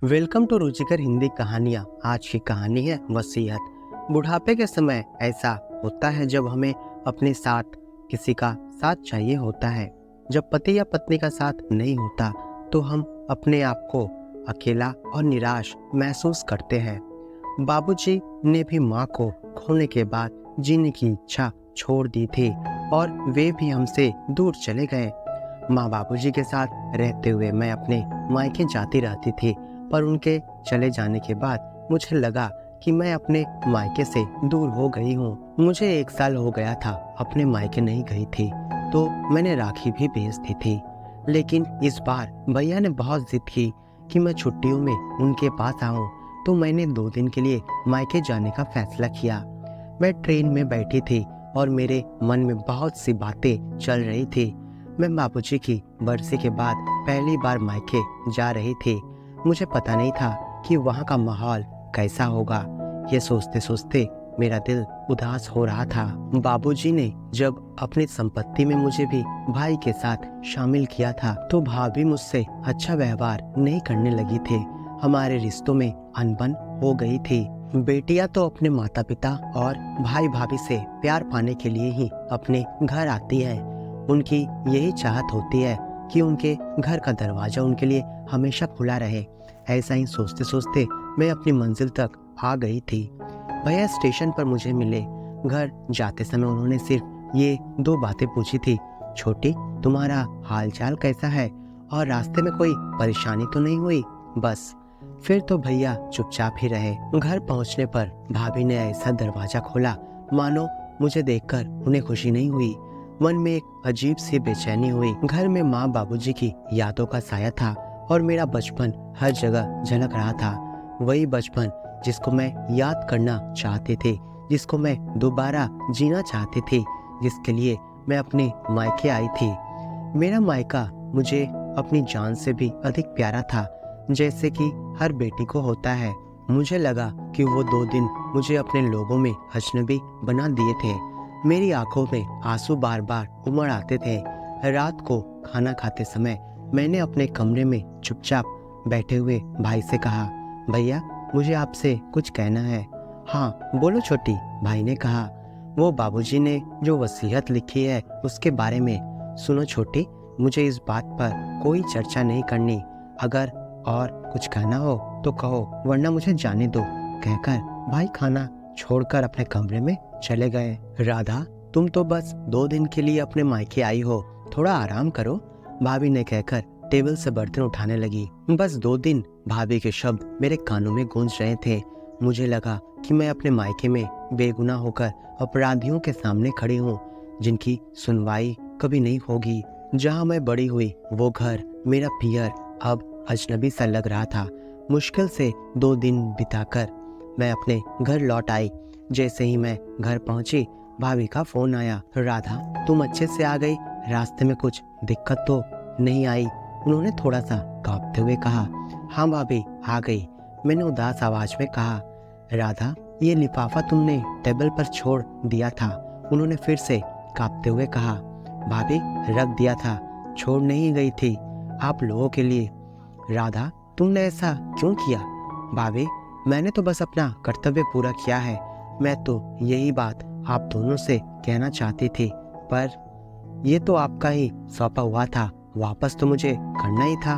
Welcome to रुचिकर हिंदी कहानियाँ। आज की कहानी है वसीयत। बुढ़ापे के समय ऐसा होता है जब हमें अपने साथ किसी का साथ चाहिए होता है। जब पति या पत्नी का साथ नहीं होता तो हम अपने आप को अकेला और निराश महसूस करते हैं। बाबूजी ने भी माँ को खोने के बाद जीने की इच्छा छोड़ दी थी और वे भी हमसे दूर चले गए। माँ बाबूजी के साथ रहते हुए मैं अपने मायके जाती रहती थी, पर उनके चले जाने के बाद मुझे लगा कि मैं अपने मायके से दूर हो गई हूँ। मुझे 1 साल हो गया था अपने मायके नहीं गई थी, तो मैंने राखी भी भेज दी थी। लेकिन इस बार भैया ने बहुत जिद की कि मैं छुट्टियों में उनके पास आऊँ, तो मैंने 2 दिन के लिए मायके जाने का फैसला किया। मैं ट्रेन में बैठी थी और मेरे मन में बहुत सी बातें चल रही थी। मैं बाबूजी की बरसी के बाद पहली बार मायके जा रही थी। मुझे पता नहीं था कि वहाँ का माहौल कैसा होगा। ये सोचते सोचते मेरा दिल उदास हो रहा था। बाबूजी ने जब अपनी संपत्ति में मुझे भी भाई के साथ शामिल किया था, तो भाभी मुझसे अच्छा व्यवहार नहीं करने लगी थी। हमारे रिश्तों में अनबन हो गई थी। बेटियां तो अपने माता पिता और भाई भाभी से प्यार पाने के लिए ही अपने घर आती है। उनकी यही चाहत होती है कि उनके घर का दरवाजा उनके लिए हमेशा खुला रहे। ऐसा ही सोचते सोचते मैं अपनी मंजिल तक आ गई थी। भैया स्टेशन पर मुझे मिले। घर जाते समय उन्होंने सिर्फ ये 2 बातें पूछी थी, छोटी तुम्हारा हालचाल कैसा है और रास्ते में कोई परेशानी तो नहीं हुई, बस। फिर तो भैया चुपचाप ही रहे। घर पहुंचने पर भाभी ने ऐसा दरवाजा खोला मानो मुझे देखकर उन्हें खुशी नहीं हुई। मन में एक अजीब सी बेचैनी हुई। घर में माँ बाबूजी की यादों का साया था और मेरा बचपन हर जगह झलक रहा था। वही बचपन जिसको मैं याद करना चाहती थी, जिसको मैं दोबारा जीना चाहती थी, जिसके लिए मैं अपने मायके आई थी। मेरा मायका मुझे अपनी जान से भी अधिक प्यारा था, जैसे कि हर बेटी को होता है। मुझे लगा कि वो 2 दिन मुझे अपने लोगों में अजनबी बना दिए थे। मेरी आंखों में आंसू बार बार उमड़ आते थे। रात को खाना खाते समय मैंने अपने कमरे में चुपचाप बैठे हुए भाई से कहा, भैया मुझे आपसे कुछ कहना है। हाँ बोलो छोटी, भाई ने कहा। वो बाबूजी ने जो वसीयत लिखी है उसके बारे में। सुनो छोटी, मुझे इस बात पर कोई चर्चा नहीं करनी। अगर और कुछ कहना हो तो कहो, वरना मुझे जाने दो, कहकर भाई खाना छोड़कर अपने कमरे में चले गए। राधा, तुम तो बस 2 दिन के लिए अपने मायके आई हो, थोड़ा आराम करो, भाभी ने कहकर टेबल से बर्तन उठाने लगी। बस 2 दिन, भाभी के शब्द मेरे कानों में गूंज रहे थे। मुझे लगा कि मैं अपने मायके में बेगुनाह होकर अपराधियों के सामने खड़ी हूँ, जिनकी सुनवाई कभी नहीं होगी। जहाँ मैं बड़ी हुई वो घर, मेरा पियर, अब अजनबी सा लग रहा था। मुश्किल से 2 दिन बिताकर मैं अपने घर लौट आई। जैसे ही मैं घर पहुंची, भाभी का फोन आया। राधा, तुम अच्छे से आ गई, रास्ते में कुछ दिक्कत तो नहीं आई? उन्होंने थोड़ा सा कांपते हुए कहा। हाँ भाभी, आ गई, मैंने उदास आवाज में कहा। राधा, ये लिफाफा तुमने टेबल पर छोड़ दिया था, उन्होंने फिर से कांपते हुए कहा। भाभी, रख दिया था, छोड़ नहीं गई थी, आप लोगों के लिए। राधा, तुमने ऐसा क्यों किया? भाभी, मैंने तो बस अपना कर्तव्य पूरा किया है। मैं तो यही बात आप दोनों से कहना चाहती थी, पर ये तो आपका ही सौंपा हुआ था, वापस तो मुझे करना ही था।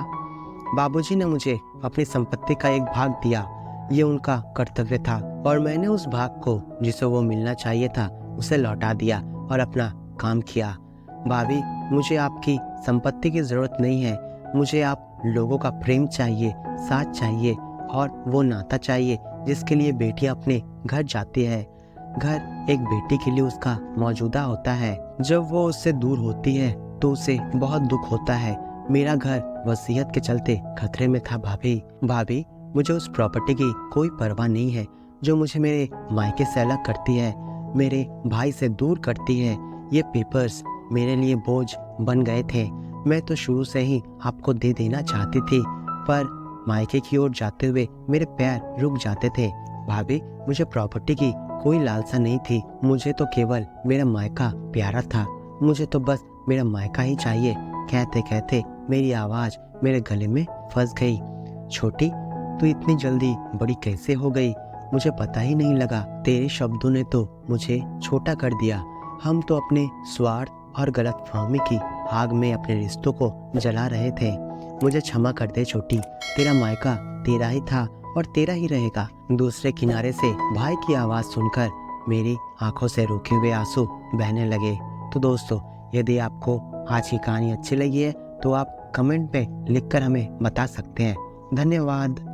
बाबूजी ने मुझे अपनी संपत्ति का एक भाग दिया, ये उनका कर्तव्य था, और मैंने उस भाग को जिसे वो मिलना चाहिए था उसे लौटा दिया और अपना काम किया। भाभी, मुझे आपकी संपत्ति की जरूरत नहीं है, मुझे आप लोगों का प्रेम चाहिए, साथ चाहिए, और वो नाता चाहिए जिसके लिए बेटियां अपने घर जाती है। घर एक बेटी के लिए उसका मौजूदा होता है। जब वो उससे दूर होती है तो उसे बहुत दुख होता है। मेरा घर वसीयत के चलते खतरे में था भाभी, मुझे उस प्रॉपर्टी की कोई परवाह नहीं है जो मुझे मेरे मायके से अलग करती है, मेरे भाई से दूर करती है। ये पेपर्स मेरे लिए बोझ बन गए थे। मैं तो शुरू से ही आपको दे देना चाहती थी, पर मायके की ओर जाते हुए मेरे पैर रुक जाते थे। भाभी, मुझे प्रॉपर्टी की कोई लालसा नहीं थी, मुझे तो केवल मेरा मायका प्यारा था। मुझे तो बस मेरा मायका ही चाहिए। कहते कहते मेरी आवाज मेरे गले में फंस गई। छोटी, तू इतनी जल्दी बड़ी कैसे हो गई, मुझे पता ही नहीं लगा। तेरे शब्दों ने तो मुझे छोटा कर दिया। हम तो अपने स्वार्थ और गलतफहमी की आग में अपने रिश्तों को जला रहे थे। मुझे क्षमा कर दे छोटी, तेरा मायका तेरा ही था और तेरा ही रहेगा। दूसरे किनारे से भाई की आवाज़ सुनकर मेरी आंखों से रुके हुए आंसू बहने लगे। तो दोस्तों, यदि आपको आज की कहानी अच्छी लगी है तो आप कमेंट में लिखकर हमें बता सकते हैं। धन्यवाद।